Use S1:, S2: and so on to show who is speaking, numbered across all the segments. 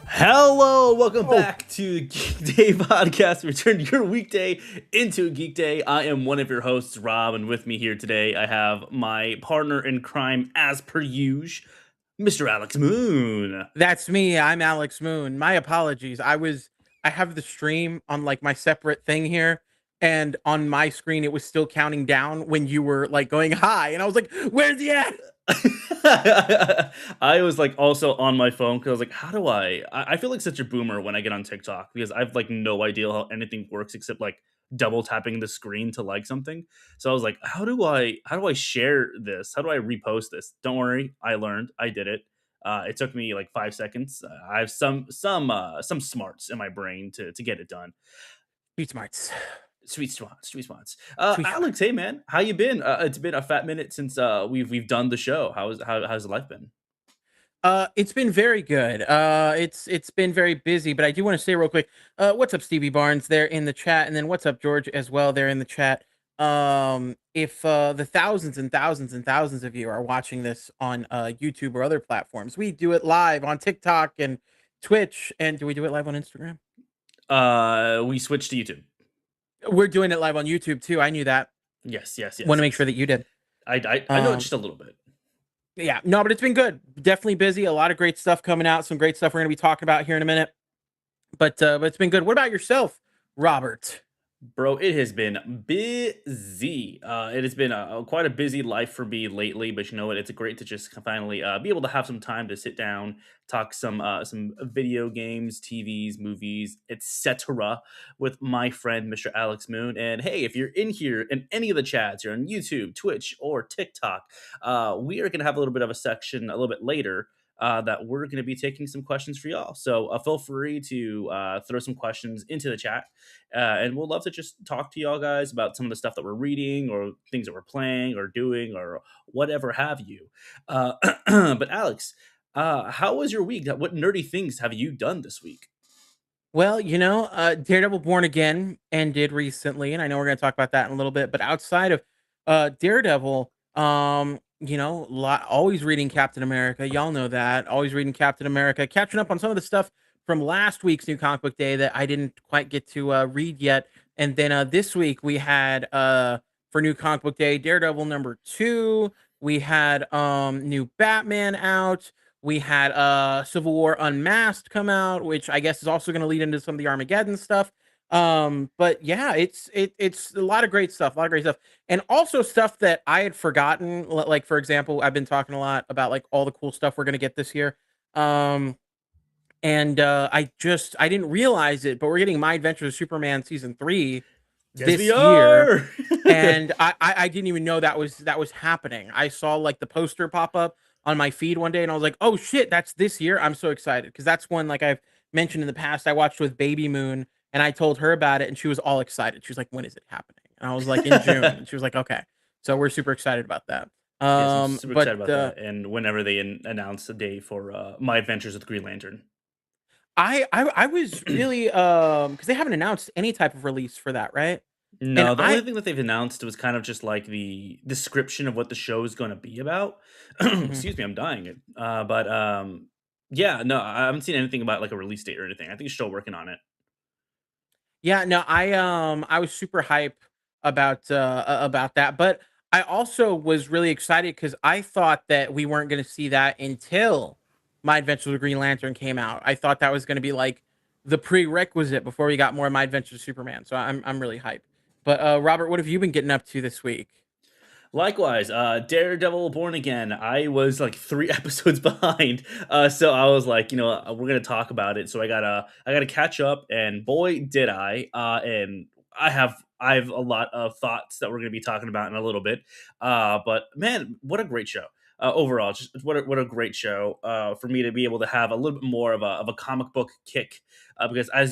S1: Hello, welcome
S2: Oh,
S1: back to Geek Day Podcast. Return your weekday into a Geek Day. I am one of your hosts, Rob, and with me here today, I have my partner in crime, as per usual, Mr. Alex Moon.
S2: that's me. I'm Alex Moon. My apologies. I have the stream on like my separate thing here, and on my screen it was still counting down when you were like going high, and I was like, "Where's he at?"
S1: I was like also on my phone because I was like, how do I feel like such a boomer when I get on TikTok because I've like no idea how anything works except like double tapping the screen to like something. So I was like, how do I share this? How do I repost this? Don't worry, I learned. I did it. It took me like 5 seconds. I have some smarts in my brain to get it done.
S2: Street smarts.
S1: Sweet spots, sweet spots.
S2: Sweet
S1: Alex,
S2: smarts.
S1: hey man, how you been? It's been a fat minute since we've done the show. How's life been?
S2: It's been very good. It's been very busy, but I do want to say real quick, what's up, Stevie Barnes there in the chat, and then what's up, George, as well there in the chat. If the thousands and thousands and thousands of you are watching this on YouTube or other platforms, we do it live on TikTok and Twitch, and do we do it live on Instagram?
S1: We switched to YouTube.
S2: We're doing it live on YouTube too. I knew that.
S1: Yes, yes,
S2: Want
S1: yes,
S2: to make sure
S1: yes.
S2: that you did.
S1: I know it
S2: Um,
S1: just a little bit.
S2: yeah, no, but it's been good. Definitely busy. A lot of great stuff coming out. Some great stuff we're going to be talking about here in a minute. But it's been good. What about yourself, Robert?
S1: Bro, it has been busy. It has been quite a busy life for me lately, but you know what? It's great to just finally be able to have some time to sit down, talk some video games, TVs, movies, etc. with my friend Mr. Alex Moon. And hey, if you're in here in any of the chats, you're on YouTube, Twitch, or TikTok, we are gonna have a little bit of a section a little bit later that we're going to be taking some questions for y'all. So feel free to throw some questions into the chat, and we'll love to just talk to y'all guys about some of the stuff that we're reading or things that we're playing or doing or whatever have you. Uh, but Alex, how was your week? What nerdy things have you done this week?
S2: Well, Daredevil Born Again ended recently, and I know we're going to talk about that in a little bit. But outside of Daredevil, always reading Captain America. Y'all know that. Always reading Captain America. Catching up on some of the stuff from last week's New Comic Book Day that I didn't quite get to read yet. And then this week we had for New Comic Book Day Daredevil #2. We had new Batman out. We had Civil War Unmasked come out, which I guess is also going to lead into some of the Armageddon stuff. But yeah, it's a lot of great stuff, a lot of great stuff, and also stuff that I had forgotten. Like for example, I've been talking a lot about like all the cool stuff we're going to get this year. Um, and I didn't realize it, but we're getting My Adventures of Superman season 3
S1: Yes, we
S2: this year,
S1: are.
S2: and I didn't even know that was happening. I saw like the poster pop up on my feed one day, and I was like, "Oh shit, that's this year!" I'm so excited because that's one like I've mentioned in the past. I watched with Baby Moon, and I told her about it, and she was all excited. She was like, "When is it happening?" And I was like, "In June." And she was like, "Okay." So we're super excited about that.
S1: Yes, I'm super
S2: But
S1: excited about that. And whenever they announce the day for My Adventures with Green Lantern.
S2: I was really because they haven't announced any type of release for that, right? And
S1: No, the only thing that they've announced was kind of just like the description of what the show is going to be about.
S2: Mhm.
S1: Excuse me, I'm dying. It. But yeah, no, I haven't seen anything about like a release date or anything. I think you're still working on it.
S2: Yeah, no, I was super hype about that, but I also was really excited because I thought that we weren't going to see that until My Adventures with Green Lantern came out. I thought that was going to be like the prerequisite before we got more My Adventures with Superman. So I'm really hyped. But Robert, what have you been getting up to this week?
S1: Likewise, Daredevil Born Again. I was like 3 episodes behind, so I was like, we're gonna talk about it. So I gotta catch up, and boy, did I! And I have a lot of thoughts that we're gonna be talking about in a little bit. But man, what a great show! Overall, just what a great show for me to be able to have a little bit more of a comic book kick because I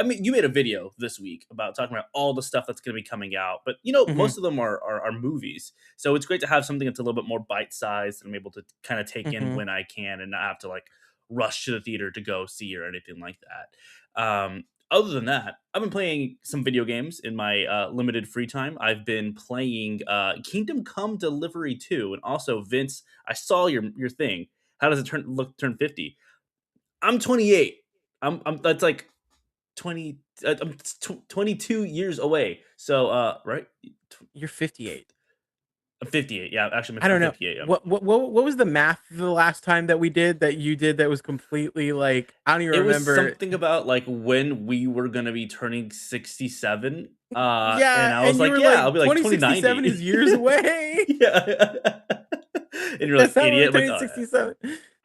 S1: mean, you made a video this week about talking about all the stuff that's going to be coming out, but
S2: Mhm.
S1: most of them are movies, so it's great to have something that's a little bit more bite sized that I'm able to kind of take in
S2: Mhm.
S1: when I can and not have to like rush to the theater to go see or anything like that. Other than that, I've been playing some video games in my limited free time. I've been playing Kingdom Come Delivery 2, and also Vince. I saw your thing. How does it turn 50? I'm 28. I'm that's like 20 I'm 22 years away. So, right?
S2: You're 58.
S1: I'm 58. Yeah, actually,
S2: I
S1: I'm
S2: don't know.
S1: 58.
S2: What was the math the last time that we did that you did that was completely like I don't even
S1: It was
S2: remember.
S1: something about like when we were gonna be turning 67. And
S2: Yeah,
S1: I was
S2: and you
S1: like,
S2: were
S1: yeah, I'll
S2: like
S1: be like
S2: 2067
S1: 2090.
S2: is years away.
S1: Yeah. And you're
S2: That's
S1: like,
S2: not when we're
S1: idiot. I'm like,
S2: turning
S1: oh
S2: 67.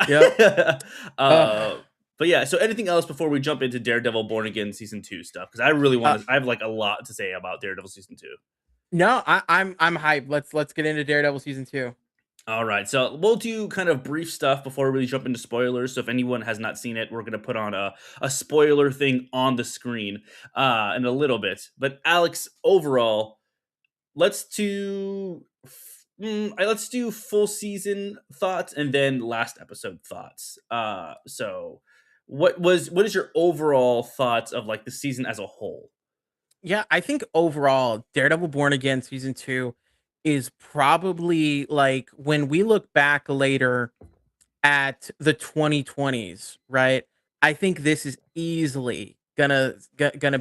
S2: Yep.
S1: yeah.
S2: Uh,
S1: But yeah, so anything else before we jump into Daredevil Born Again season 2 stuff? Because I really
S2: uh
S1: want to, I have like a lot to say about Daredevil season 2.
S2: no, I'm hyped. Let's get into Daredevil season 2.
S1: All right, so we'll do kind of brief stuff before we really jump into spoilers. So if anyone has not seen it, we're gonna put on a spoiler thing on the screen in a little bit. But Alex, overall, let's do full season thoughts and then last episode thoughts. So what is your overall thoughts of like the season as a whole?
S2: Yeah, I think overall, Daredevil Born Again season 2 is probably like when we look back later at the 2020s, right? I think this is easily gonna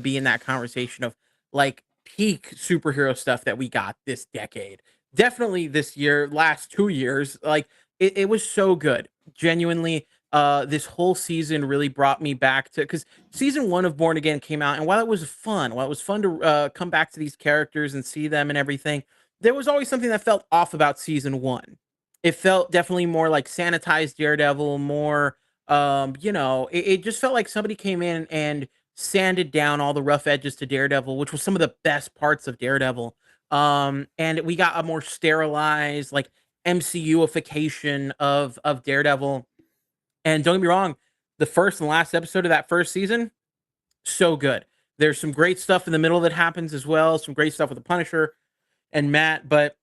S2: be in that conversation of like peak superhero stuff that we got this decade. Definitely this year, last 2 years, like it was so good. Genuinely, this whole season really brought me back to because season one of Born Again came out, and while it was fun to come back to these characters and see them and everything, there was always something that felt off about season one. It felt definitely more like sanitized Daredevil, more it just felt like somebody came in and sanded down all the rough edges to Daredevil, which was some of the best parts of Daredevil. And we got a more sterilized, like MCUification of Daredevil. And don't get me wrong, the first and last episode of that first season, so good. There's some great stuff in the middle that happens as well, some great stuff with the Punisher and Matt, but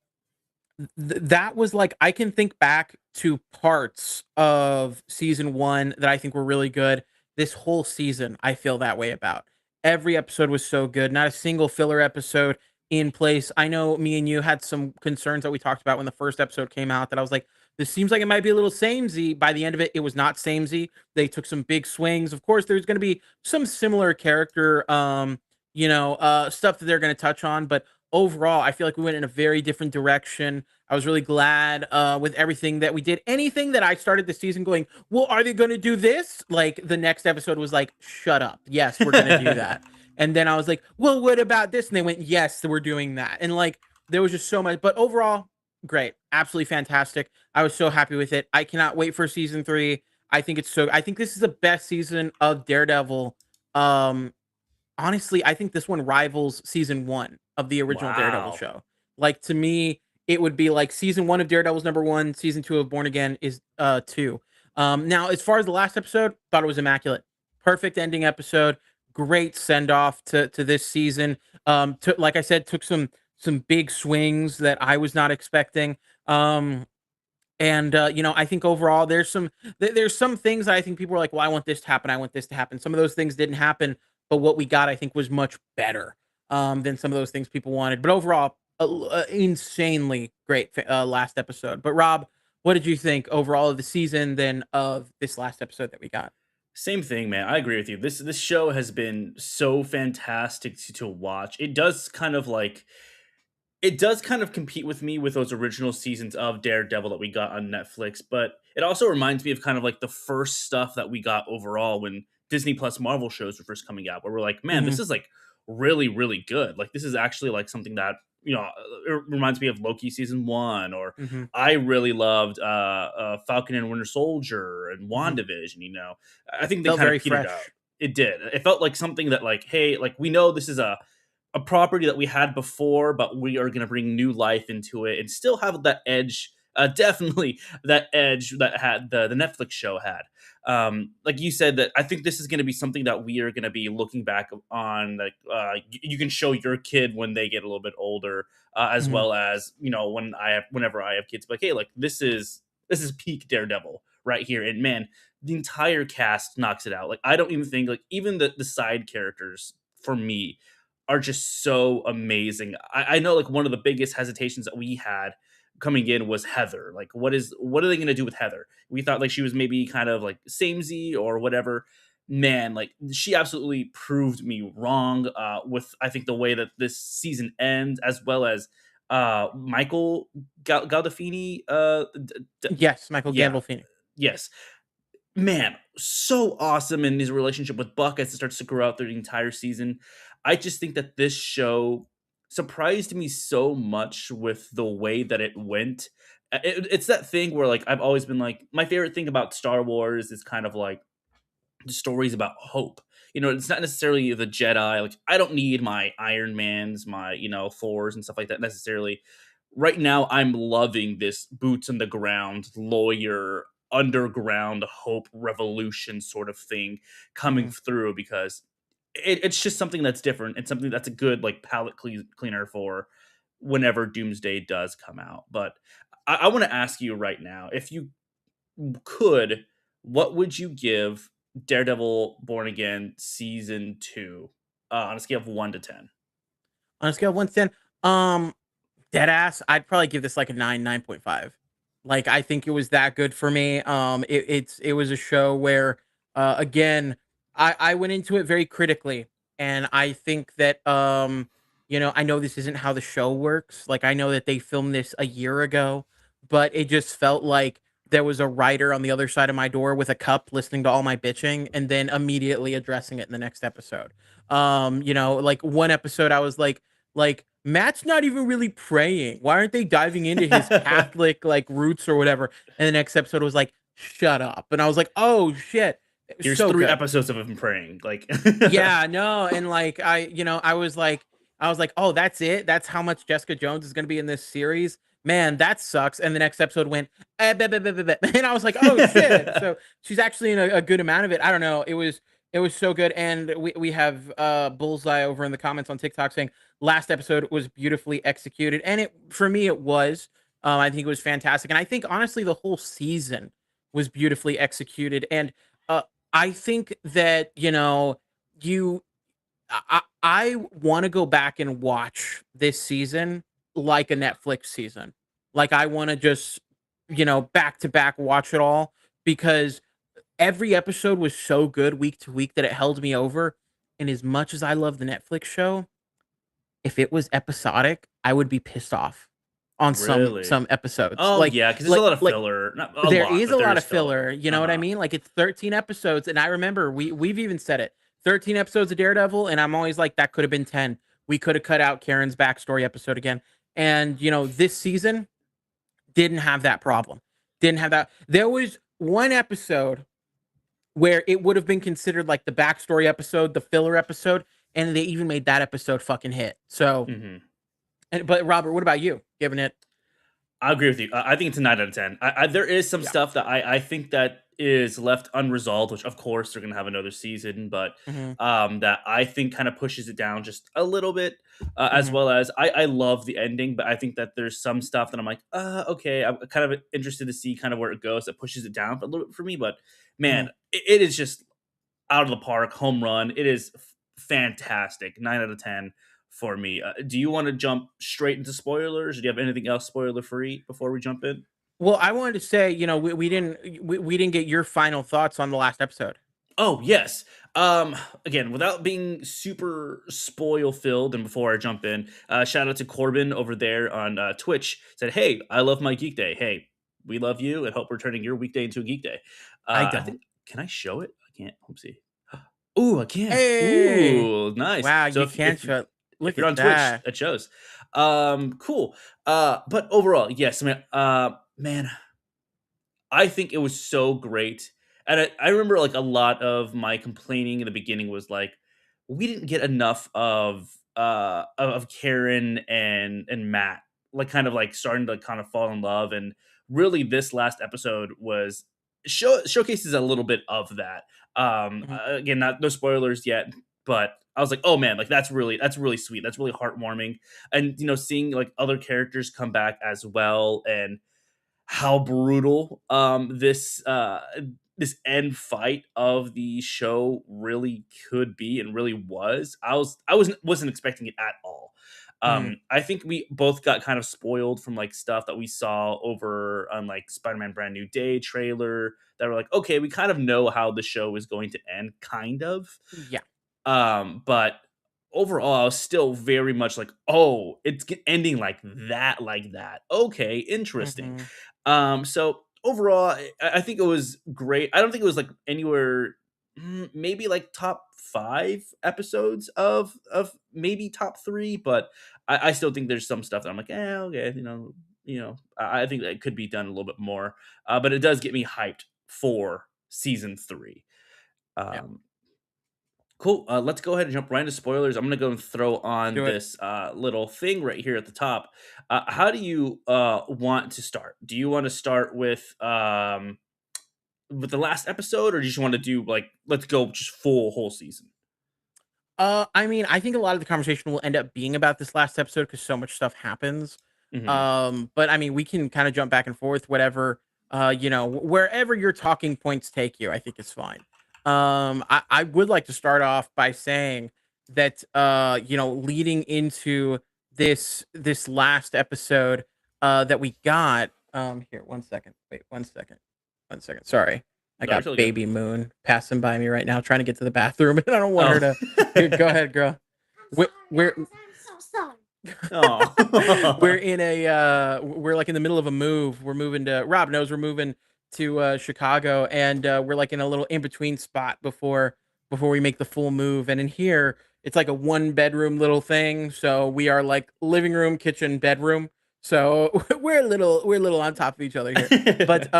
S2: that was like I can think back to parts of season 1 that I think were really good. This whole season, I feel that way about. Every episode was so good. Not a single filler episode in place. I know me and you had some concerns that we talked about when the first episode came out that I was like, this seems like it might be a little samey. By the end of it, it was not samey. They took some big swings. Of course, there's going to be some similar character, stuff that they're going to touch on, but overall, I feel like we went in a very different direction. I was really glad with everything that we did. Anything that I started the season going, well, are they going to do this? Like the next episode was like, shut up. Yes, we're going to do that. And then I was like, well, what about this? And they went, yes, we're doing that. And like, there was just so much. But overall, great. Absolutely fantastic. I was so happy with it. I cannot wait for season 3. I think this is the best season of Daredevil um honestly, I think this one rivals season 1 of the original Daredevil
S1: Wow.
S2: show. Like, to me, it would be like season 1 of Daredevil's number 1, season 2 of Born Again is, 2. Now, as far as the last episode, thought it was immaculate. Perfect ending episode, great send-off to this season. Took like I said, took some big swings that I was not expecting. I think overall there's some things that I think people are like, well, I want this to happen. I want this to happen. Some of those things didn't happen, but what we got, I think, was much better than some of those things people wanted. But overall, insanely great last episode. But Rob, what did you think overall of the season, then of this last episode that we got?
S1: Same thing, man. I agree with you. This show has been so fantastic to watch. It does kind of compete with me with those original seasons of Daredevil that we got on Netflix, but it also reminds me of kind of like the first stuff that we got overall when Disney Plus Marvel shows were first coming out, where we're like, man,
S2: Hmm.
S1: this is like really, really good. Like, this is actually like something that, it reminds me of Loki season one, or
S2: Hmm.
S1: I really loved Falcon and Winter Soldier and
S2: Hmm.
S1: WandaVision, I think they
S2: Felt
S1: kind of
S2: very
S1: petered out.
S2: fresh.
S1: It did. It felt like something that, like, hey, like, we know this is a property that we had before, but we are going to bring new life into it and still have that edge. Definitely that edge that had the Netflix show had. Like you said, that I think this is going to be something that we are going to be looking back on. Like, you can show your kid when they get a little bit older, as
S2: Hmm.
S1: well as whenever I have kids. Like, hey, like, this is peak Daredevil right here, and man, the entire cast knocks it out. Like, I don't even think, like, even the side characters for me are just so amazing. I know, like, one of the biggest hesitations that we had coming in was Heather. Like, what are they gonna do with Heather? We thought like she was maybe kind of like samey or whatever. man, like she absolutely proved me wrong with I think the way that this season ends, as well as Michael Galdafini.
S2: Yes, Michael
S1: Yeah,
S2: Gandolfini.
S1: yes, man, so awesome in his relationship with Buck as it starts to grow out through the entire season. I just think that this show surprised me so much with the way that it went. It's that thing where like I've always been like my favorite thing about Star Wars is kind of like the stories about hope. You know, it's not necessarily the Jedi. Like, I don't need my Iron Mans, my, Thors and stuff like that necessarily. Right now, I'm loving this boots on the ground, lawyer, underground hope revolution sort of thing coming
S2: Mhm.
S1: through because it's just something that's different. It's something that's a good, like, cleaner for whenever Doomsday does come out. But I want to ask you right now if you could, what would you give Daredevil Born Again season 2 on a scale of 1 to 10?
S2: On a scale of 1 to 10, um, dead ass, I'd probably give this like a 9, 9.5. Like, I think it was that good for me. It was a show where, again, I went into it very critically, and I think that, I know this isn't how the show works. Like, I know that they filmed this a year ago, but it just felt like there was a writer on the other side of my door with a cup listening to all my bitching and then immediately addressing it in the next episode. Like one episode I was like, Matt's not even really praying. Why aren't they diving into his Catholic like roots or whatever? And the next episode was like, shut up. And I was like, oh shit. It was
S1: Here's
S2: so
S1: 3
S2: good.
S1: episodes of him praying, like
S2: Yeah, no, and like I was like, oh, that's it. That's how much Jessica Jones is gonna be in this series. Man, that sucks. And the next episode went, beh, beh, beh, beh, beh. And I was like, oh shit. So she's actually in a good amount of it. I don't know. It was so good. And we have Bullseye over in the comments on TikTok saying last episode was beautifully executed. And it for me it was. I think it was fantastic. And I think honestly the whole season was beautifully executed. And uh I think that, you I want to go back and watch this season like a Netflix season. Like I want to just, back to back watch it all because every episode was so good week to week that it held me over. And as much as I love the Netflix show, if it was episodic, I would be pissed off on
S1: Really?
S2: some episodes.
S1: Oh,
S2: Like
S1: yeah, because there's a
S2: like
S1: lot of
S2: like
S1: filler. Not a
S2: there
S1: lot,
S2: is
S1: but
S2: a
S1: there
S2: lot
S1: is
S2: of filler,
S1: filler.
S2: you know what I
S1: Uh-huh.
S2: mean? Like, it's 13 episodes, and I remember we've even said it, 13 episodes of Daredevil, and I'm always like, "That could have been 10. We could have cut out Karen's backstory episode again." And, this season didn't have that problem. Didn't have that. There was one episode where it would have been considered like the backstory episode, the filler episode, and they even made that episode fucking hit. So,
S1: Mhm.
S2: but Robert, what about you? Giving it.
S1: I agree with you. I think it's a 9 out of 10. There is some
S2: Yeah.
S1: stuff that I think that is left unresolved, which of course they're gonna have another season, but
S2: Mhm.
S1: that I think kind of pushes it down just a little bit. As
S2: Mhm.
S1: well as I love the ending, but I think that there's some stuff that I'm like, okay, I'm kind of interested to see kind of where it goes. That pushes it down a little bit for me, but man,
S2: Mhm.
S1: it is just out of the park, home run. It is fantastic. 9 out of 10 for me. Do you want to jump straight into spoilers? Do you have anything else spoiler free before we jump in?
S2: Well, I wanted to say, we didn't get your final thoughts on the last episode.
S1: Oh, yes. Again, without being super spoil filled, and before I jump in, shout out to Corbin over there on Twitch. Said, "Hey, I love my geek day. Hey, we love you, and hope we're turning your weekday into a geek day."
S2: I
S1: I
S2: don't.
S1: think. Can I show it? I can't. Oopsie. Ooh, I can.
S2: Hey!
S1: Ooh, nice.
S2: Wow,
S1: So
S2: you can show
S1: if
S2: look
S1: you're
S2: at
S1: on Twitch,
S2: that.
S1: it shows. Cool. But overall, yes, man. Man, I think it was so great. And I remember like a lot of my complaining in the beginning was like, we didn't get enough of Karen and Matt, like kind of like starting to kind of fall in love. And really this last episode was showcases a little bit of that.
S2: Mhm,
S1: Again, not no spoilers yet, but I was like, oh man, like that's really sweet. That's really heartwarming. And seeing like other characters come back as well and how brutal this end fight of the show really could be and really was. I wasn't expecting it at all.
S2: Mhm.
S1: I think we both got kind of spoiled from like stuff that we saw over on like Spider-Man Brand New Day trailer that were like, okay, we kind of know how the show is going to end, kind of.
S2: Yeah.
S1: But overall, I was still very much like, "Oh, it's ending like that, like that. Okay, interesting."
S2: Mhm.
S1: So overall, I think it was great. I don't think it was like anywhere, maybe like top 5 episodes of maybe top 3, but I still think there's some stuff that I'm like, okay, I think that could be done a little bit more. But it does get me hyped for season 3.
S2: Yeah.
S1: Um, Cool. Let's go ahead and jump right into spoilers. I'm gonna go and throw on
S2: Do it.
S1: this little thing right here at the top. How do you want to start? Do you want to start with the last episode, or do you just want to do like let's go just full whole season?
S2: I mean, I think a lot of the conversation will end up being about this last episode because so much stuff happens.
S1: Hmm.
S2: But I mean, we can kind of jump back and forth, whatever, wherever your talking points take you, I think is fine. I would like to start off by saying that, leading into this last episode, that we got, here, 1 second, wait, 1 second, 1 second. Sorry. I
S1: No, you're
S2: got
S1: totally good.
S2: baby moon passing by me right now, trying to get to the bathroom, and I don't want her
S1: Oh.
S2: to. Here, go ahead, girl.
S3: I'm
S2: We're
S3: sorry, guys. I'm so sorry.
S2: we're
S1: Oh.
S2: in a we're like in the middle of a move. We're moving to Rob knows we're moving to Chicago, and we're like in a little in between spot before we make the full move. And in here, it's like a 1 bedroom little thing. So we are like living room, kitchen, bedroom. So we're a little on top of each other here. But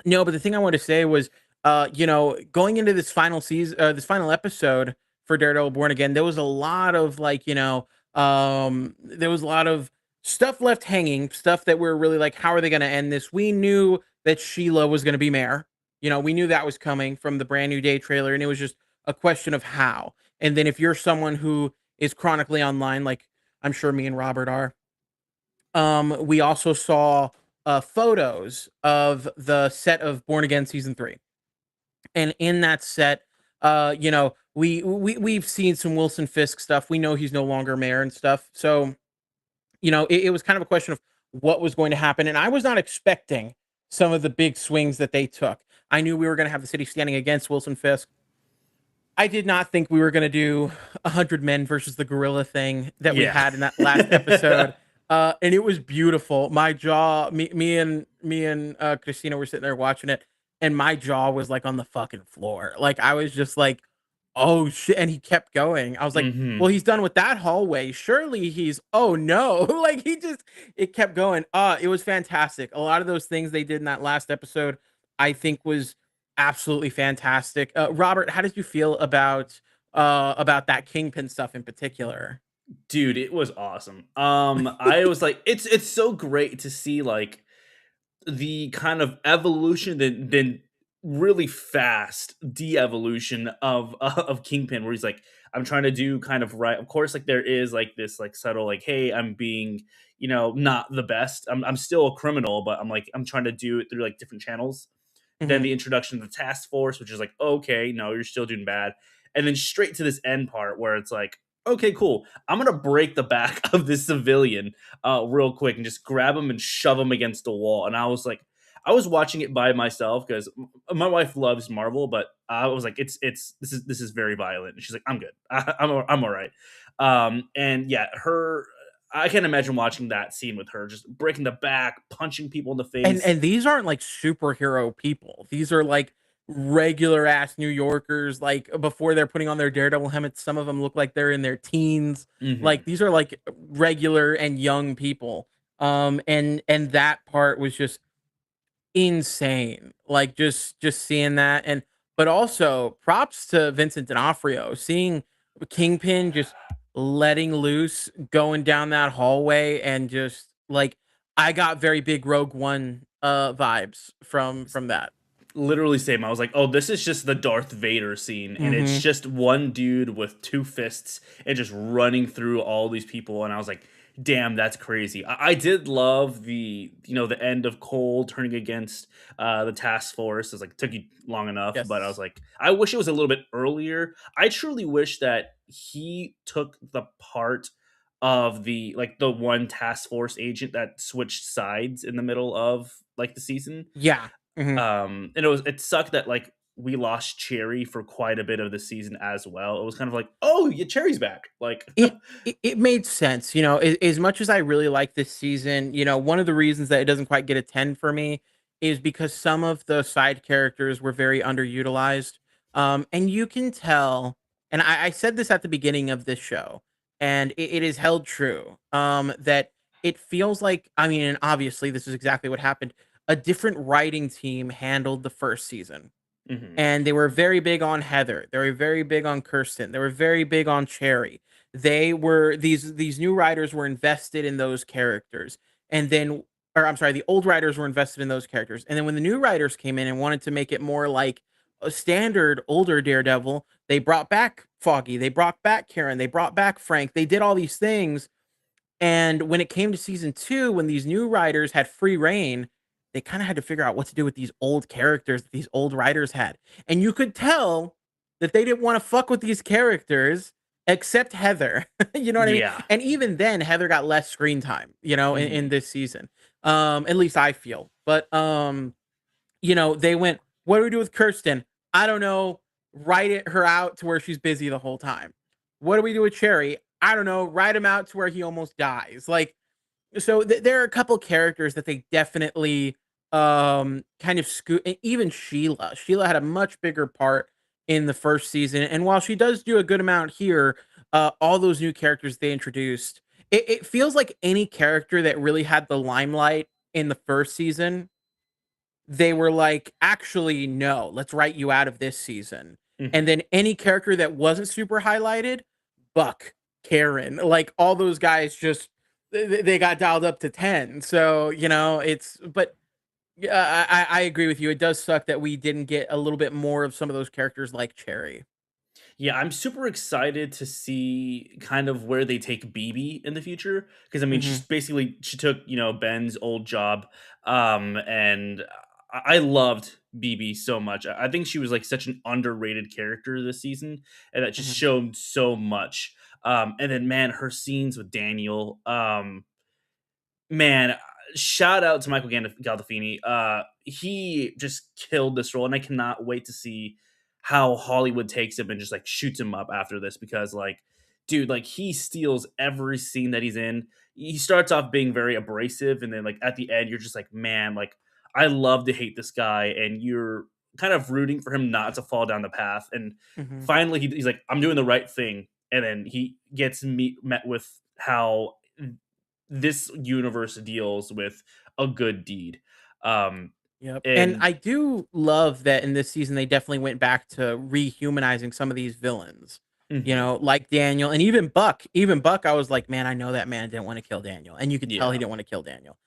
S2: no, but the thing I wanted to say was, going into this final season, this final episode for Daredevil Born Again, there was a lot of like, there was a lot of stuff left hanging, stuff that we're really like, how are they going to end this? We knew that Sheila was going to be mayor. We knew that was coming from the Brand New Day trailer, and it was just a question of how. And then if you're someone who is chronically online, like I'm sure me and Robert are, we also saw photos of the set of Born Again season 3, and in that set, we've seen some Wilson Fisk stuff. We know he's no longer mayor and stuff. So it was kind of a question of what was going to happen, and I was not expecting some of the big swings that they took. I knew we were going to have the city standing against Wilson Fisk. I did not think we were gonna do 100 men versus the gorilla thing that we
S1: Yeah.
S2: had in that last episode, and it was beautiful. My jaw, me and Christina were sitting there watching it, and my jaw was like on the fucking floor. Like I was just like, "Oh shit!" And he kept going. I was like, "Well,
S1: Hmm.
S2: he's done with that hallway. Surely he's." Oh no! Like it kept going. It was fantastic. A lot of those things they did in that last episode, I think, was absolutely fantastic. Robert, how did you feel about that Kingpin stuff in particular?
S1: Dude, it was awesome. I was like, it's so great to see like the kind of evolution, then really fast de-evolution of Kingpin, where he's like, I'm trying to do kind of right. Of course, like there is like this like subtle like, hey, I'm being not the best. I'm still a criminal, but I'm trying to do it through like different channels. Then
S2: Mhm.
S1: the introduction of the task force, which is like, okay, no, you're still doing bad. And then straight to this end part where it's like, okay, cool. I'm gonna break the back of this civilian real quick and just grab him and shove him against the wall. And I was like, I was watching it by myself because my wife loves Marvel, but I was like, this is very violent. And she's like, I'm good. I'm all right. And yeah, her. I can't imagine watching that scene with her just breaking the back, punching people in the
S2: And
S1: face.
S2: and these aren't like superhero people. These are like regular ass New Yorkers. Like before they're putting on their Daredevil helmets, some of them look like they're in their teens.
S1: Hmm.
S2: Like these are like regular and young people. And that part was just insane. Like just seeing that, and but also props to Vincent D'Onofrio, seeing Kingpin just letting loose, going down that hallway, and just like I got very big Rogue One vibes from that.
S1: Literally same. I was like, "Oh, this is just the Darth Vader scene, and it's
S2: Mhm.
S1: just one dude with two fists and just running through all these people." And I was like, "Damn, that's crazy." I did love the end of Cole turning against the task force. It's like took you long enough, but I was
S2: Yes.
S1: like, I wish it was a little bit earlier. I truly wish that he took the part of the one task force agent that switched sides in the middle of like the season.
S2: Yeah. Mhm.
S1: And it sucked that like we lost Cherry for quite a bit of the season as well. It was kind of like, oh, yeah, Cherry's back. Like,
S2: It made sense, as much as I really like this season, one of the reasons that it doesn't quite get a 10 for me is because some of the side characters were very underutilized. And you can tell, and I said this at the beginning of this show, and it is held true, that it feels like, I mean, and obviously this is exactly what happened. A different writing team handled the first season,
S1: mhm,
S2: and they were very big on Heather. They were very big on Kirsten. They were very big on Cherry. They were these new writers were invested in those characters, and then, or I'm sorry, the old writers were invested in those characters, and then when the new writers came in and wanted to make it more like a standard older Daredevil, they brought back Foggy, they brought back Karen, they brought back Frank. They did all these things, and when it came to season 2, when these new writers had free reign, they kinda had to figure out what to do with these old characters that these old writers had. And you could tell that they didn't wanna fuck with these characters except Heather. You know what I mean?
S1: yeah,
S2: And even then, Heather got less screen time, in
S1: mhm,
S2: this season. At least I feel. But, they went, "What do we do with Kirsten? I don't know. Her out to where she's busy the whole time. What do we do with Cherry? I don't know. Write him out to where he almost dies." Like, so there are a couple characters that they definitely kind of scoot. And even Sheila had a much bigger part in the first season, and while she does do a good amount here, all those new characters they introduced, it feels like any character that really had the limelight in the first season, they were like, "Actually, no, let's write you out of this season." And
S1: mhm.
S2: then any character that wasn't super highlighted, Buck, Karen, like all those guys just they got dialed up to 10. So, it's but yeah, I agree with you. It does suck that we didn't get a little bit more of some of those characters like Cherry.
S1: Yeah, I'm super excited to see kind of where they take BB in the future because I mean,
S2: Mhm.
S1: she took Ben's old job, and I loved BB so much. I think she was like such an underrated character this season, and that just
S2: Mhm.
S1: showed so much. And then man, her scenes with Daniel, man, shout out to Michael Gandolfini. He just killed this role, and I cannot wait to see how Hollywood takes him and just like shoots him up after this because, like, dude, like he steals every scene that he's in. He starts off being very abrasive, and then like at the end, you're just like, man, like I love to hate this guy, and you're kind of rooting for him not to fall down the path. And
S2: Mhm.
S1: finally, he's like, I'm doing the right thing, and then he gets met with how this universe deals with a good deed. Um,
S2: Yep. And
S1: and
S2: I do love that in this season they definitely went back to rehumanizing some of these villains.
S1: mhm,
S2: Like Daniel and even Buck. Even Buck, I was like, man, I know that man didn't want to kill Daniel. And you could tell he
S1: yeah,
S2: didn't want to kill Daniel.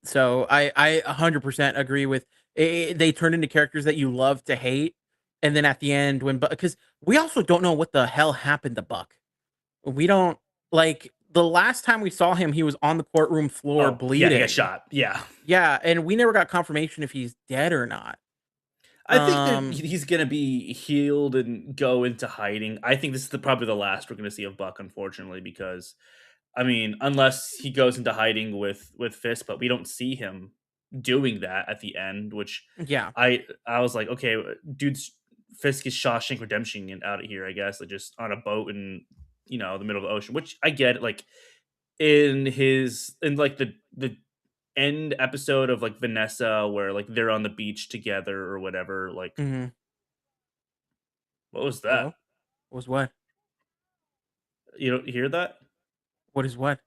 S2: So I 100% agree with they turned into characters that you love to hate. And then at the end, when Buck, because we also don't know what the hell happened to Buck. We don't like the last time we saw him, he was on the courtroom floor
S1: oh yeah, he got
S2: bleeding.
S1: shot. Yeah,
S2: Yeah, and we never got confirmation if he's dead or not.
S1: I think that
S2: Um,
S1: he's gonna be healed and go into hiding. I think this is probably the last we're gonna see of Buck, unfortunately, because I mean, unless he goes into hiding with Fisk, but we don't see him doing that at the end, which
S2: yeah.
S1: I was like, okay, dude's Fisk is Shawshank Redemption and out of here, I guess, like just on a boat in the middle of the ocean, which I get. Like in like the end episode of like Vanessa, where like they're on the beach together or whatever. Like,
S2: Mhm.
S1: what was that?
S2: Hello? Was what?
S1: You don't hear that?
S2: What is what?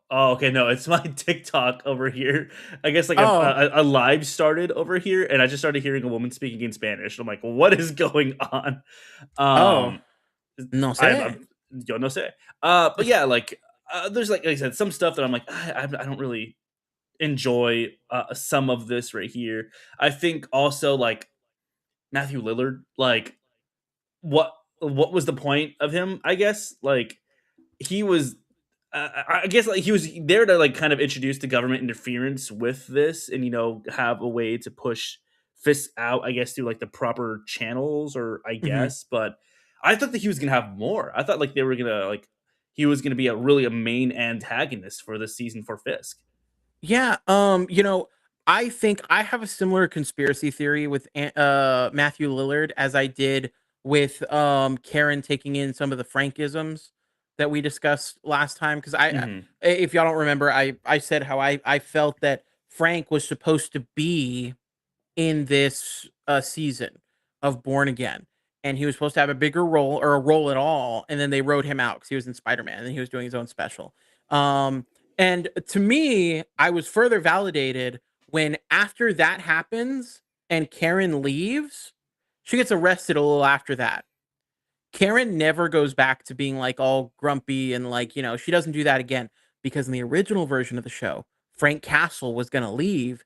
S1: Oh, okay. No, it's my TikTok over here. I guess like
S2: Oh,
S1: a live started over here, and I just started hearing a woman speaking in Spanish. I'm like, what is going on?
S2: oh,
S1: Um,
S2: no sé.
S1: I'm yo no sé. But yeah, like there's like I said, some stuff that I'm like, I don't really enjoy some of this right here. I think also like Matthew Lillard, like what was the point of him? I guess like he was I guess like he was there to like kind of introduce the government interference with this and have a way to push Fisk out, I guess, through like the proper channels or I
S2: Mhm.
S1: guess, but I thought that he was gonna have more. I thought like they were gonna like he was going to be a main antagonist for this season for Fisk.
S2: Yeah, I think I have a similar conspiracy theory with Matthew Lillard as I did with Karen taking in some of the Frankisms that we discussed last time. Because
S1: Hmm.
S2: if y'all don't remember, I said how I felt that Frank was supposed to be in this season of Born Again. And he was supposed to have a bigger role or a role at all. And then they wrote him out because he was in Spider Man and he was doing his own special. Um, and to me, I was further validated when after that happens and Karen leaves, she gets arrested a little after that. Karen never goes back to being like all grumpy and like, she doesn't do that again because in the original version of the show, Frank Castle was going to leave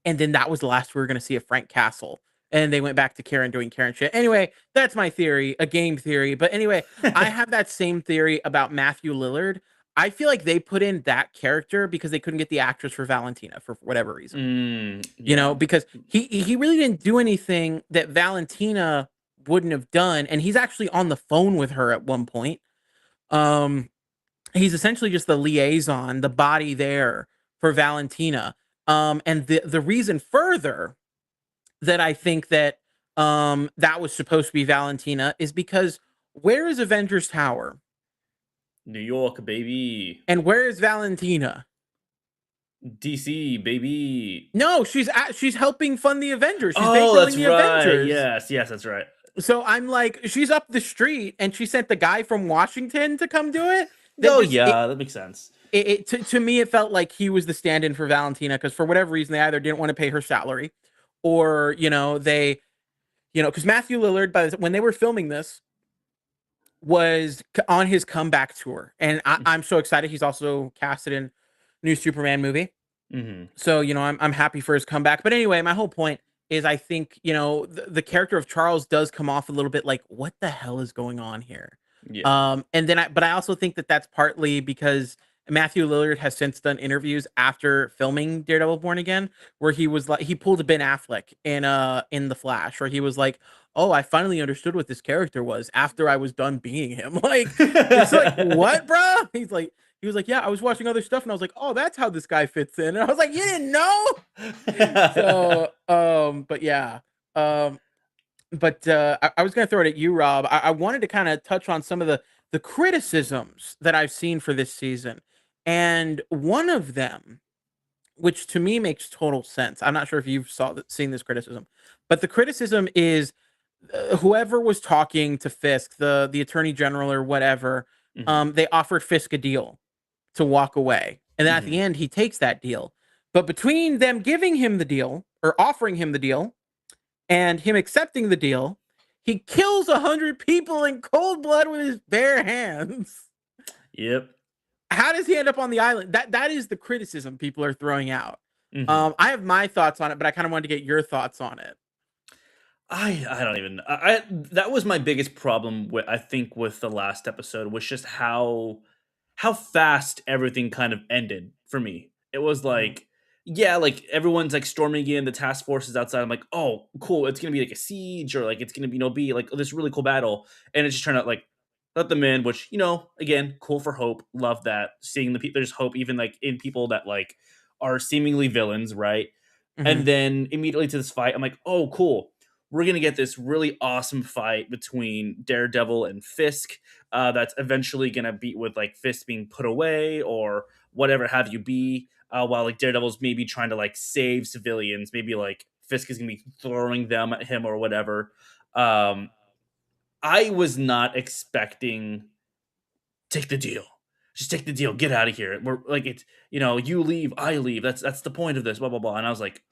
S2: and then that was the last we were gonna see of Frank Castle. And they went back to Karen doing Karen shit. Anyway, that's my theory, a game theory. But anyway, I have that same theory about Matthew Lillard. I feel like they put in that character because they couldn't get the actress for Valentina for whatever reason.
S1: Yeah.
S2: Because he really didn't do anything that Valentina wouldn't have done. And he's actually on the phone with her at one point. Um, he's essentially just the liaison, the body there for Valentina. And the reason further that I think that that was supposed to be Valentina is because where is Avengers Tower
S1: New York, baby.
S2: and where is Valentina?
S1: DC, baby.
S2: No, she's helping fund the Avengers. She's
S1: Oh,
S2: bankrolling
S1: that's
S2: the
S1: right.
S2: Avengers.
S1: Yes, yes, that's right.
S2: So I'm like, she's up the street and she sent the guy from Washington to come do it. That
S1: Oh,
S2: just
S1: yeah, that makes sense.
S2: to me it felt like he was the stand-in for Valentina because for whatever reason they either didn't want to pay her salary or they because Matthew Lillard when they were filming this was on his comeback tour and I'm so excited he's also casted in new Superman movie.
S1: Hmm.
S2: So, I'm happy for his comeback. But anyway, my whole point is I think, the character of Charles does come off a little bit like, what the hell is going on here?
S1: Yeah.
S2: And then but I also think that that's partly because Matthew Lillard has since done interviews after filming Daredevil Born Again, where he was like, he pulled a Ben Affleck in The Flash, where he was like, oh, I finally understood what this character was after I was done being him. Like, it's like, what, bro? He was like, yeah, I was watching other stuff and I was like, oh, that's how this guy fits in. And I was like, you didn't know? So, but yeah. Um, but I was gonna throw it at you, Rob. I wanted to kind of touch on some of the criticisms that I've seen for this season. And one of them, which to me makes total sense. I'm not sure if you've seen this criticism, but the criticism is whoever was talking to Fisk, the attorney general or whatever,
S1: Hmm.
S2: they offered Fisk a deal to walk away. And then at the
S1: Hmm.
S2: end, he takes that deal. But between them giving him the deal or offering him the deal and him accepting the deal, he kills 100 people in cold blood with his bare hands.
S1: Yep.
S2: How does he end up on the island? That is the criticism people are throwing out.
S1: Hmm.
S2: I have my thoughts on it, but I kind of wanted to get your thoughts on it.
S1: I don't even I that was my biggest problem with I think with the last episode was just how fast everything kind of ended for me. It was
S2: Mhm.
S1: like, yeah, like everyone's like storming in, the task force is outside. I'm like, oh, cool. It's gonna be like a siege or like it's gonna be be like this really cool battle, and it's just trying to like let them in. Which again, cool for hope. Love that seeing the people. There's hope even like in people that like are seemingly villains, right? And
S2: Mhm.
S1: then immediately to this fight, I'm like, oh, cool. We're gonna get this really awesome fight between Daredevil and Fisk. That's eventually gonna be with like Fisk being put away or whatever have you be. While like Daredevil's maybe trying to like save civilians, maybe like Fisk is gonna be throwing them at him or whatever. Um, I was not expecting take the deal. Just take the deal. Get out of here. We're like it's you leave, I leave. That's the point of this. Blah blah blah. And I was like,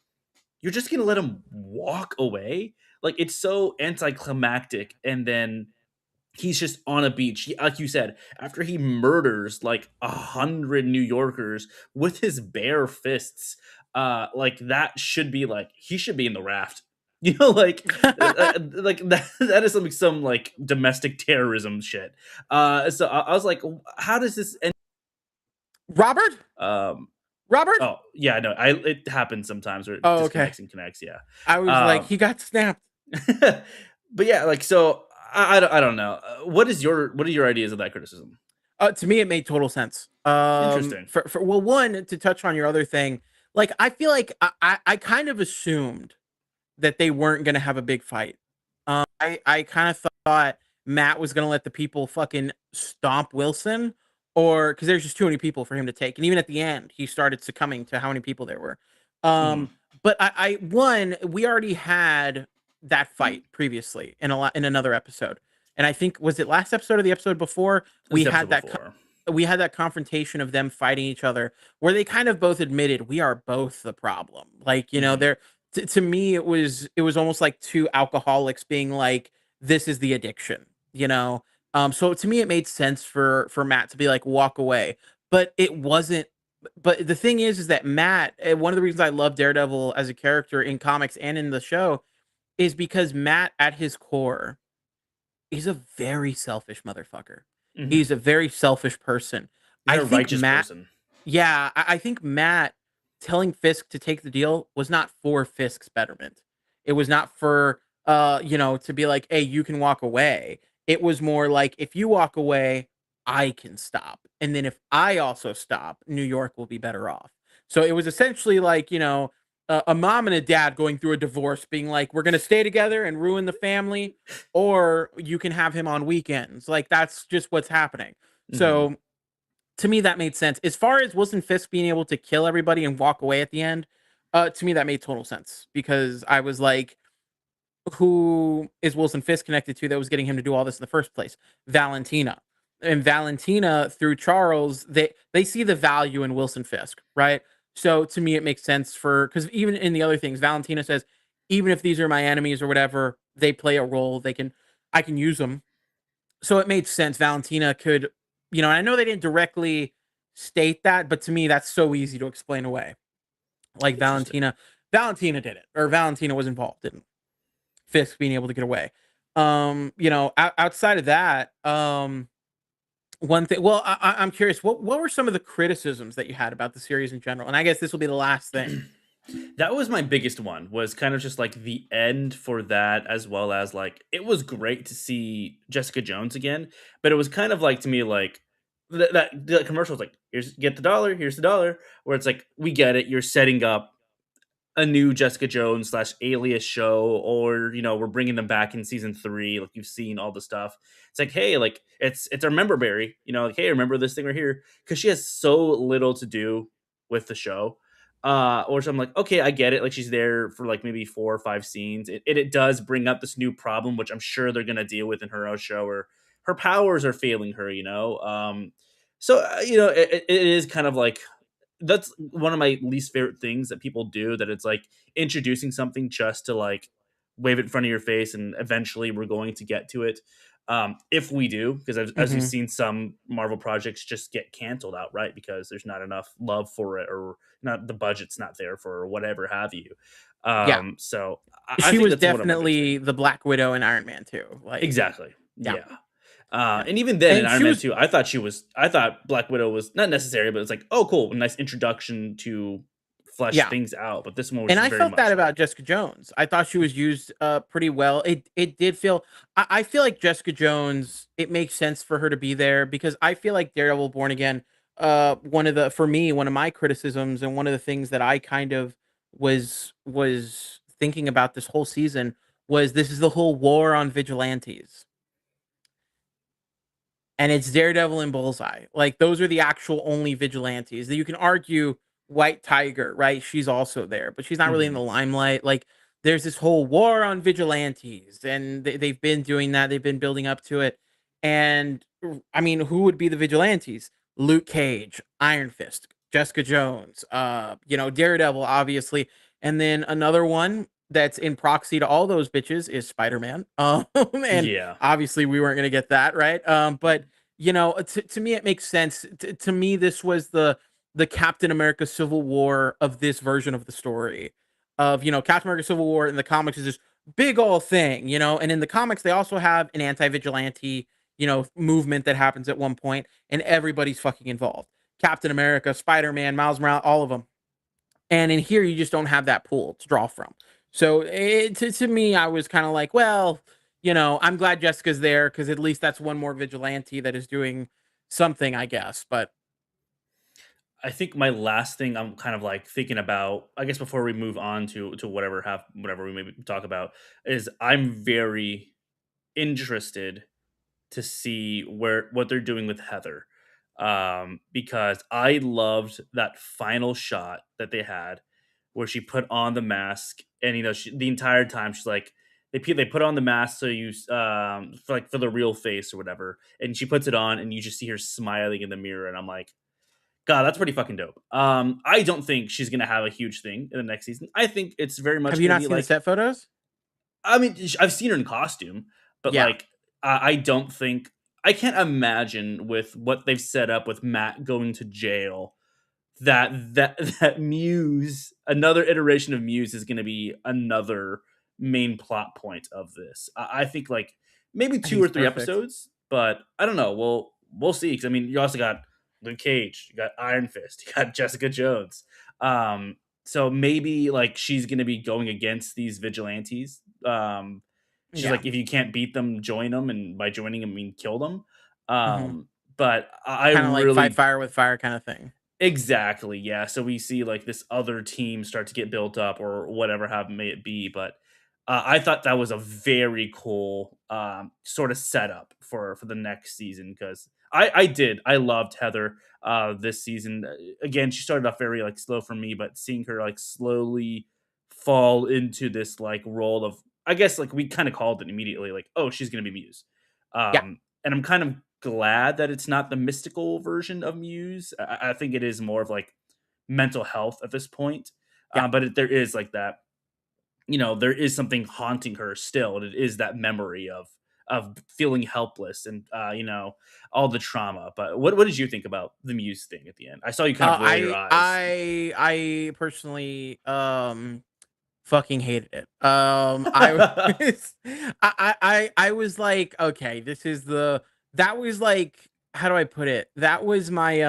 S1: you're just gonna let him walk away? Like it's so anticlimactic. And then he's just on a beach. Like you said, after he murders like 100 New Yorkers with his bare fists, like that should be like he should be in the raft. Like that is some like domestic terrorism shit. So I was like, how does this end?
S2: Robert?
S1: Um,
S2: Robert?
S1: oh yeah, no, it happens sometimes where it
S2: Oh, okay.
S1: disconnects and connects. Yeah.
S2: I was like,
S1: Um,
S2: he got snapped.
S1: but yeah, like so, I don't know. What are your ideas of that criticism?
S2: To me, it made total sense.
S1: Interesting.
S2: For well, one, to touch on your other thing, like I feel like I kind of assumed that they weren't gonna have a big fight. I kind of thought Matt was gonna let the people fucking stomp Wilson, or because there's just too many people for him to take, and even at the end, he started succumbing to how many people there were.
S1: Mhm.
S2: But I one, we already had that fight previously in another episode, and I think, was it last episode or the episode before,
S1: It was
S2: we
S1: the episode
S2: had
S1: before.
S2: we had that confrontation of them fighting each other, where they kind of both admitted we are both the problem. Like,
S1: Mhm.
S2: they're, to me, it was almost like two alcoholics being like, this is the addiction, so to me it made sense for Matt to be like, walk away, but it wasn't. But the thing is that Matt, one of the reasons I love Daredevil as a character in comics and in the show, is because Matt, at his core, he's a very selfish motherfucker.
S1: Mhm.
S2: He's a very selfish person.
S1: He's
S2: I
S1: a
S2: think
S1: righteous
S2: Matt
S1: person.
S2: Yeah, I think Matt telling Fisk to take the deal was not for Fisk's betterment. It was not for, to be like, "Hey, you can walk away." It was more like, "If you walk away, I can stop. And then if I also stop, New York will be better off." So it was essentially like, a mom and a dad going through a divorce being like, "We're going to stay together and ruin the family, or you can have him on weekends." Like, that's just what's happening.
S1: Mhm.
S2: So to me, that made sense. As far as Wilson Fisk being able to kill everybody and walk away at the end, to me that made total sense, because I was like, who is Wilson Fisk connected to that was getting him to do all this in the first place? Valentina. And Valentina, through Charles, they see the value in Wilson Fisk, right? So to me, it makes sense, for because even in the other things, Valentina says, even if these are my enemies or whatever, they play a role. I can use them. So it made sense. Valentina could, and I know they didn't directly state that, but to me, that's so easy to explain away. Like,
S1: Interesting.
S2: Valentina did it, or Valentina was involved in Fisk being able to get away. Outside of that, one thing. Well, I'm curious. What were some of the criticisms that you had about the series in general? And I guess this will be the last thing.
S1: That was my biggest one, was kind of just like the end for that, as well as like it was great to see Jessica Jones again, but it was kind of like, to me, like that the commercial was like, here's, get the dollar, here's the dollar, where it's like, we get it, you're setting up a new Jessica Jones slash Alias show, or we're bringing them back in season 3. Like, you've seen all the stuff. It's like, hey, like it's our member berry. Like, hey, remember this thing right here? Because she has so little to do with the show. Or so I'm like, okay, I get it. Like, she's there for like maybe 4 or 5 scenes. It does bring up this new problem, which I'm sure they're gonna deal with in her own show, where her powers are failing her. So it is kind of like, that's one of my least favorite things that people do, that it's like introducing something just to like wave it in front of your face, and eventually we're going to get to it, if we do, because as we've
S2: Hmm.
S1: seen, some Marvel projects just get canceled outright because there's not enough love for it, or not, the budget's not there for, or whatever have you.
S2: Yeah,
S1: So I
S2: she
S1: think
S2: was
S1: that's one of my biggest
S2: definitely
S1: things.
S2: the Black Widow in Iron Man too. Like,
S1: Exactly.
S2: yeah,
S1: Yeah.
S2: yeah,
S1: And even then in
S2: and
S1: Iron
S2: she
S1: Man
S2: was
S1: 2, I thought Black Widow was not necessary, but it's like, oh, cool, a nice introduction to flesh
S2: yeah.
S1: things out. But this one was
S2: And
S1: just
S2: I
S1: very
S2: felt that
S1: much
S2: about
S1: like,
S2: Jessica Jones. I thought she was used pretty well. It did feel, I feel like Jessica Jones, it makes sense for her to be there, because I feel like Daredevil Born Again, one of my criticisms, and one of the things that I kind of was thinking about this whole season, was this is the whole war on vigilantes, and it's Daredevil and Bullseye. Like, those are the actual only vigilantes. That you can argue White Tiger, right? She's also there, but she's not really in
S1: mhm,
S2: the limelight. Like, there's this whole war on vigilantes, and they've been doing that. They've been building up to it. And I mean, who would be the vigilantes? Luke Cage, Iron Fist, Jessica Jones, Daredevil, obviously. And then another one that's in proxy to all those bitches is Spider-Man. And
S1: yeah,
S2: obviously we weren't going to get that, right? But to me, it makes sense. To me, this was the Captain America Civil War of this version of the story. Of, Captain America Civil War in the comics is this big old thing, and in the comics they also have an anti-vigilante, movement that happens at one point, and everybody's fucking involved. Captain America, Spider-Man, Miles Morales, all of them. And in here, you just don't have that pool to draw from. So to me, I was kind of like, well, I'm glad Jessica's there, because at least that's one more vigilante that is doing, something, I guess. But
S1: I think my last thing I'm kind of like thinking about, I guess before we move on to whatever we maybe talk about, is I'm very interested to see where what they're doing with Heather. Because I loved that final shot that they had where she put on the mask, and the entire time she's like, they put on the mask so you for the real face or whatever, and she puts it on and you just see her smiling in the mirror, and I'm like, God, that's pretty fucking dope. I don't think she's gonna have a huge thing in the next season. I think it's very
S2: have
S1: much
S2: you
S1: gonna
S2: not
S1: be
S2: seen the
S1: like,
S2: set photos?
S1: I mean, I've seen her in costume, but
S2: Yeah,
S1: like, I don't think I can't imagine with what they've set up with Matt going to jail that that Muse, another iteration of Muse, is going to be another main plot point of this. I think like maybe
S2: I think
S1: two or
S2: he's
S1: three
S2: perfect.
S1: episodes, but I don't know. We'll see. Because I mean, you also got Luke Cage, you got Iron Fist, you got Jessica Jones. So maybe like she's going to be going against these vigilantes. She's
S2: Yeah.
S1: like, if you can't beat them, join them, and by joining them, I mean kill them.
S2: Hmm.
S1: But I
S2: Kind of like fight
S1: really
S2: fire with fire kind of thing.
S1: Exactly, yeah, so we see, like, this other team start to get built up or whatever have may it be, but, I thought that was a very cool, sorta setup for the next season 'cause I loved Heather, this season. Again, she started off very, like, slow for me, but seeing her, like, slowly fall into this, like, role of I guess, like, we kinda called it immediately, like, "Oh, she's gonna be Muse."
S2: Yeah,
S1: And I'm kind of glad that it's not the mystical version of Muse. I think it is more of like mental health at this point.
S2: yeah.
S1: But there is like that, there is something haunting her still, and it is that memory of feeling helpless and all the trauma. But what did you think about the Muse thing at the end? I saw you kind of roll your eyes.
S2: I personally fucking hated it. I was I was like, okay, this is the that was like, how do I put it? That was my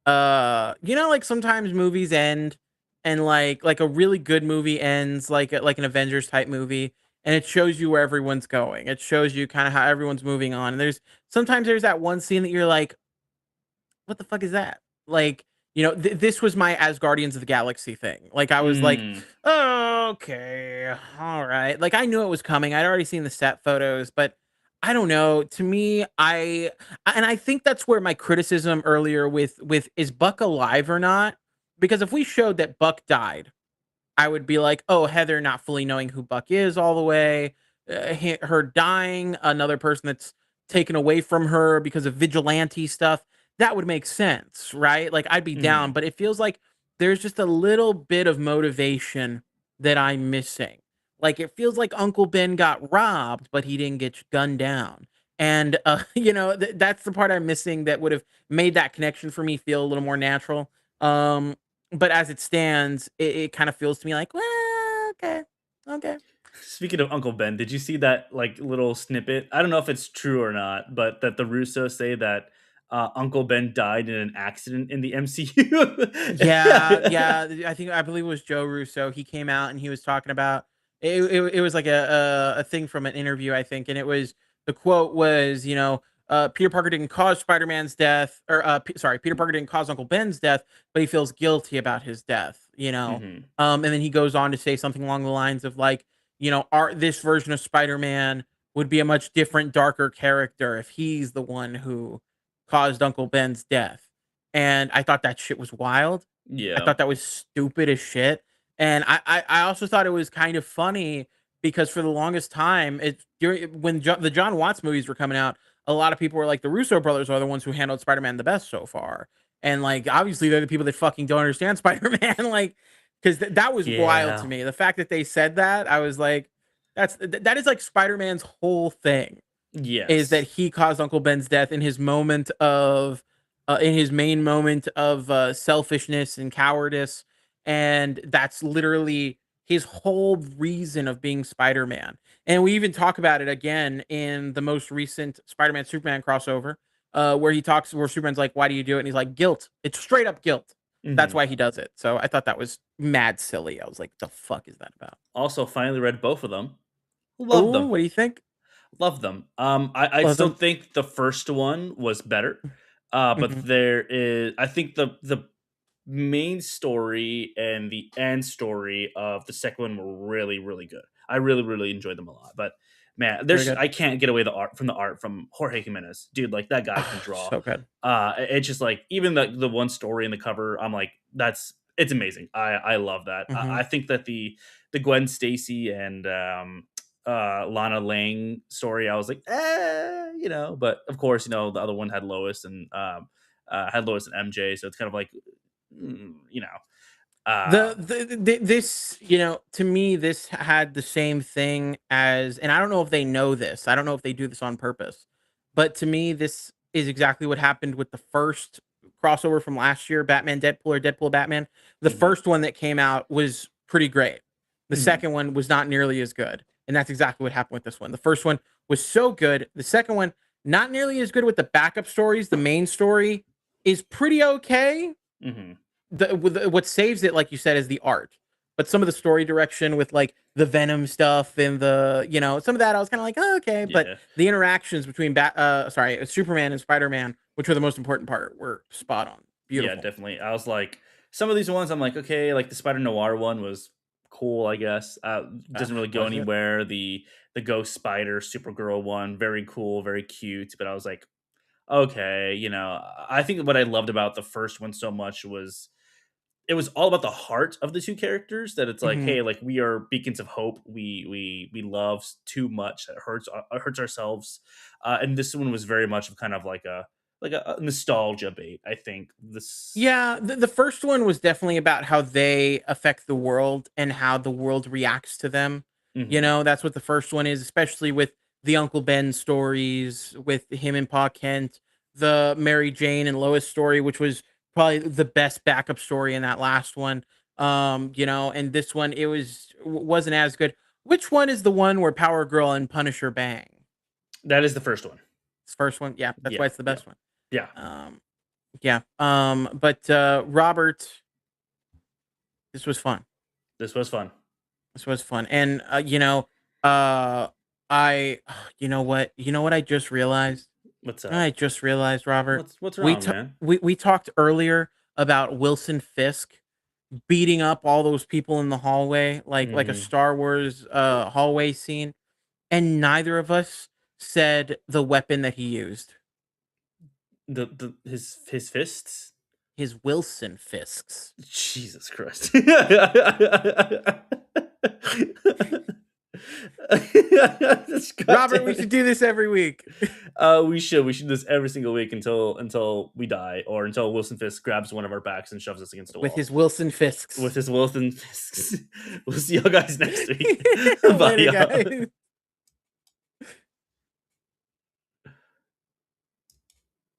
S2: like sometimes movies end and like a really good movie ends like an Avengers type movie, and it shows you where everyone's going. It shows you kind of how everyone's moving on. And there's that one scene that you're like, what the fuck is that? Like, this was my as Guardians of the Galaxy thing. Like, I was like,
S1: Mm,
S2: oh, okay, all right. Like, I knew it was coming. I'd already seen the set photos, but I don't know. To me, and I think that's where my criticism earlier with is Buck alive or not? Because if we showed that Buck died, I would be like, oh, Heather not fully knowing who Buck is all the way, her dying, another person that's taken away from her because of vigilante stuff. That would make sense, right? Like I'd be down,
S1: mhm.
S2: but it feels like there's just a little bit of motivation that I'm missing. Like it feels like Uncle Ben got robbed, but he didn't get gunned down. And that's the part I'm missing that would have made that connection for me feel a little more natural. But as it stands, it kind of feels to me like, well, okay, okay.
S1: Speaking of Uncle Ben, did you see that like little snippet? I don't know if it's true or not, but that the Russos say that Uncle Ben died in an accident in the MCU.
S2: Yeah, yeah. I believe it was Joe Russo. He came out and he was talking about it was like a thing from an interview, I think, and it was the quote was, Peter Parker didn't cause Spider-Man's death, or sorry, Peter Parker didn't cause Uncle Ben's death, but he feels guilty about his death.
S1: Hmm.
S2: And then he goes on to say something along the lines of like, this version of Spider-Man would be a much different, darker character if he's the one who caused Uncle Ben's death. And I thought that shit was wild. I
S1: Yeah.
S2: thought that was stupid as shit. And I also thought it was kind of funny because for the longest time, the John Watts movies were coming out, a lot of people were like, the Russo brothers are the ones who handled Spider-Man the best so far. And like, obviously, they're the people that fucking don't understand Spider-Man. Like, because that was wild to
S1: Yeah.
S2: me. The fact that they said that, I was like, that is like Spider-Man's whole thing is that
S1: Yes.
S2: he caused Uncle Ben's death in his main moment of selfishness and cowardice, and that's literally his whole reason of being Spider-Man. And we even talk about it again in the most recent Spider-Man Superman crossover, where Superman's like, "Why do you do it?" And he's like, "Guilt. It's straight up guilt. That's
S1: Hmm.
S2: why he does it." So I thought that was mad silly. I was like, "The fuck is that about?"
S1: Also, finally read both of them. Love
S2: Oh,
S1: them.
S2: what do you think?
S1: Love them. I'd
S2: Love
S1: still
S2: them.
S1: think the first one was better, but
S2: Mhm.
S1: I think the main story and the end story of the second one were really, really good. I really, really enjoyed them a lot. But man,
S2: Very
S1: there's
S2: good.
S1: I can't get away the art from Jorge Jimenez, dude. Like that guy can draw.
S2: So good.
S1: It's just like even the one story in the cover, I'm like, it's amazing. I love that.
S2: Mhm.
S1: I think that the Gwen Stacy and Lana Lang story, I was like, but of course, the other one had Lois and MJ, so it's kind of like, mm, you know,
S2: This, to me, this had the same thing as, and I don't know if they know this. I don't know if they do this on purpose, but to me, this is exactly what happened with the first crossover from last year, Batman Deadpool or Deadpool Batman. The
S1: mhm,
S2: first one that came out was pretty great. The
S1: mhm,
S2: second one was not nearly as good, and that's exactly what happened with this one. The first one was so good. The second one, not nearly as good with the backup stories. The main story is pretty okay.
S1: mhm.
S2: What saves it, like you said, is the art. But some of the story direction with like the Venom stuff and some of that, I was kind of like, oh, okay. But
S1: Yeah,
S2: the interactions between Superman and Spider-Man, which were the most important part, were spot on,
S1: yeah,
S2: beautiful.
S1: definitely. I was like, some of these ones, I'm like, okay, like the Spider Noir one was cool, I guess. Doesn't really go
S2: Was it?
S1: anywhere. The Ghost Spider Supergirl one, very cool, very cute. But I was like, okay, I think what I loved about the first one so much was it was all about the heart of the two characters, that it's like,
S2: Hmm.
S1: hey, like we are beacons of hope. We love too much that hurts ourselves. And this one was very much of kind of like a nostalgia bait, I think. This
S2: Yeah, the first one was definitely about how they affect the world and how the world reacts to them.
S1: Mhm.
S2: That's what the first one is, especially with the Uncle Ben stories, with him and Pa Kent, the Mary Jane and Lois story, which was probably the best backup story in that last one. And this one wasn't as good. Which one is the one where Power Girl and Punisher bang?
S1: That is the first one.
S2: This first one, yeah, that's why
S1: Yeah,
S2: it's the
S1: yeah,
S2: best one.
S1: yeah.
S2: Um, yeah. But Robert, this was fun.
S1: This was fun.
S2: This was fun. And uh I you know what I just realized?
S1: What's
S2: You know what I
S1: up?
S2: just realized, Robert.
S1: What's wrong, man?
S2: We talked earlier about Wilson Fisk beating up all those people in the hallway, like a
S1: Mhm.
S2: Star Wars hallway scene, and neither of us said the weapon that he used.
S1: His fists?
S2: His Wilson Fisks.
S1: Jesus Christ. That's
S2: Robert, we
S1: goddamn.
S2: should do this every week.
S1: We should do this every single week until we die, or until Wilson Fisk grabs one of our backs and shoves us against the
S2: With
S1: wall
S2: his Wilson
S1: with
S2: Fisks.
S1: his Wilson Fisks. We'll see y'all guys next week. Bye,
S2: Later,
S1: y'all.
S2: guys.